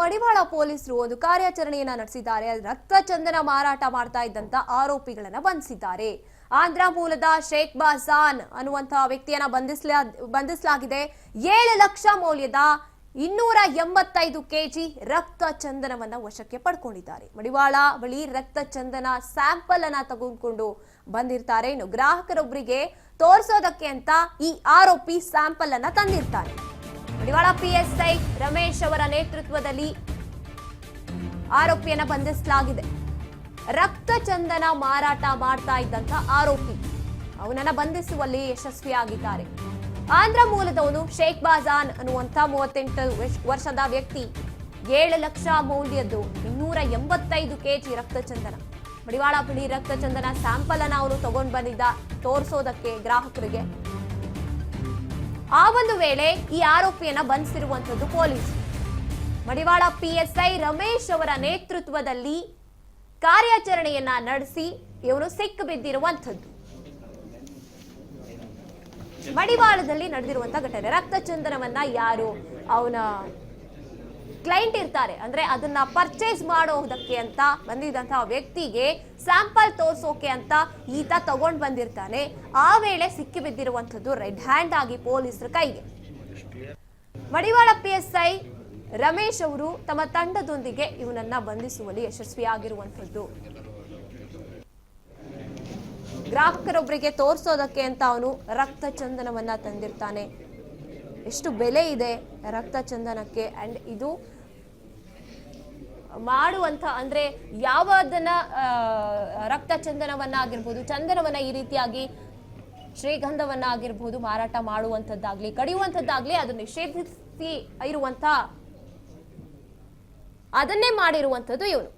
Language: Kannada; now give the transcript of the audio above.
ಮಡಿವಾಳ ಪೊಲೀಸರು ಒಂದು ಕಾರ್ಯಾಚರಣೆಯನ್ನ ನಡೆಸಿದ್ದಾರೆ. ರಕ್ತ ಚಂದನ ಮಾರಾಟ ಮಾಡ್ತಾ ಇದ್ದಂತ ಆರೋಪಿಗಳನ್ನ ಬಂಧಿಸಿದ್ದಾರೆ. ಆಂಧ್ರ ಮೂಲದ ಶೇಖ್ ಬಾಜಾನ್ ಅನ್ನುವಂತಹ ವ್ಯಕ್ತಿಯನ್ನ ಬಂಧಿಸಲಾಗಿದೆ. 7 ಲಕ್ಷ ಮೌಲ್ಯದ 285 ಕೆಜಿ ರಕ್ತ ಚಂದನವನ್ನ ವಶಕ್ಕೆ ಪಡ್ಕೊಂಡಿದ್ದಾರೆ. ಮಡಿವಾಳ ಬಳಿ ರಕ್ತ ಚಂದನ ಸ್ಯಾಂಪಲ್ ಅನ್ನ ತೆಗೆದುಕೊಂಡು ಬಂದಿರ್ತಾರೆ. ಇನ್ನು ಗ್ರಾಹಕರೊಬ್ಬರಿಗೆ ತೋರಿಸೋದಕ್ಕೆ ಅಂತ ಈ ಆರೋಪಿ ಸ್ಯಾಂಪಲ್ ಅನ್ನ ತಂದಿರ್ತಾರೆ. ಮಡಿವಾಳ ಪಿಎಸ್ಐ ರಮೇಶ್ ಅವರ ನೇತೃತ್ವದಲ್ಲಿ ಆರೋಪಿಯನ್ನ ಬಂಧಿಸಲಾಗಿದೆ. ರಕ್ತ ಚಂದನ ಮಾರಾಟ ಮಾಡ್ತಾ ಇದ್ದಂತ ಆರೋಪಿ ಅವನನ್ನ ಬಂಧಿಸುವಲ್ಲಿ ಯಶಸ್ವಿಯಾಗಿದ್ದಾರೆ. ಆಂಧ್ರ ಮೂಲದವನು ಶೇಖ್ ಬಾಜಾನ್ ಅನ್ನುವಂತ 38 ವರ್ಷದ ವ್ಯಕ್ತಿ 7 ಲಕ್ಷ ಮೌಲ್ಯದ್ದು 285 ಕೆಜಿ ರಕ್ತ ಚಂದನ. ಮಡಿವಾಳ ಬಳಿ ರಕ್ತ ಚಂದನ ಸ್ಯಾಂಪಲ್ ಅನ್ನ ಅವನು ತಗೊಂಡು ಬಂದಿದ್ದ ತೋರಿಸೋದಕ್ಕೆ ಗ್ರಾಹಕರಿಗೆ. ಆ ಒಂದು ವೇಳೆ ಈ ಆರೋಪಿಯನ್ನ ಬಂಧಿಸಿರುವಂತದ್ದು ಪೊಲೀಸ್. ಮಡಿವಾಳ ಪಿಎಸ್ಐ ರಮೇಶ್ ಅವರ ನೇತೃತ್ವದಲ್ಲಿ ಕಾರ್ಯಾಚರಣೆಯನ್ನ ನಡೆಸಿ ಇವನು ಸಿಕ್ಕು ಬಿದ್ದಿರುವಂತದ್ದು. ಮಡಿವಾಳದಲ್ಲಿ ನಡೆದಿರುವಂತಹ ಘಟನೆ. ರಕ್ತ ಚಂದನವನ್ನ ಯಾರು ಅವನ ಕ್ಲೈಂಟ್ ಇರ್ತಾರೆ, ಅಂದ್ರೆ ಅದನ್ನ ಪರ್ಚೇಸ್ ಮಾಡೋದಕ್ಕೆ ಅಂತ ಬಂದಿದ್ದಂತಹ ವ್ಯಕ್ತಿಗೆ ಸ್ಯಾಂಪಲ್ ತೋರ್ಸೋಕೆ ಅಂತ ಈತ ತಗೊಂಡ್ ಬಂದಿರ್ತಾನೆ. ಆ ವೇಳೆ ಸಿಕ್ಕಿ ಬಿದ್ದಿರುವಂತದ್ದು ರೆಡ್ ಹ್ಯಾಂಡ್ ಆಗಿ ಪೊಲೀಸರ ಕೈಗೆ. ಮಡಿವಾಳ ಪಿಎಸ್ಐ ರಮೇಶ್ ಅವರು ತಮ್ಮ ತಂಡದೊಂದಿಗೆ ಇವನನ್ನ ಬಂಧಿಸುವಲ್ಲಿ ಯಶಸ್ವಿಯಾಗಿರುವಂತದ್ದು. ಗ್ರಾಹಕರೊಬ್ಬರಿಗೆ ತೋರಿಸೋದಕ್ಕೆ ಅಂತ ಅವನು ರಕ್ತ ಚಂದನವನ್ನ ತಂದಿರ್ತಾನೆ. ಎಷ್ಟು ಬೆಲೆ ಇದೆ ರಕ್ತ ಚಂದನಕ್ಕೆ. ಅಂಡ್ ಇದು ಮಾಡುವಂತ ಅಂದ್ರೆ ಯಾವದನ್ನ ರಕ್ತ ಚಂದನವನ್ನ ಆಗಿರ್ಬೋದು, ಚಂದನವನ್ನ ಈ ರೀತಿಯಾಗಿ ಶ್ರೀಗಂಧವನ್ನ ಆಗಿರ್ಬೋದು ಮಾರಾಟ ಮಾಡುವಂತದ್ದಾಗ್ಲಿ ಕಡಿಯುವಂತದ್ದಾಗ್ಲಿ ಅದು ನಿಷೇಧಿಸಿ ಇರುವಂತ ಅದನ್ನೇ ಮಾಡಿರುವಂತದ್ದು ಇವನು.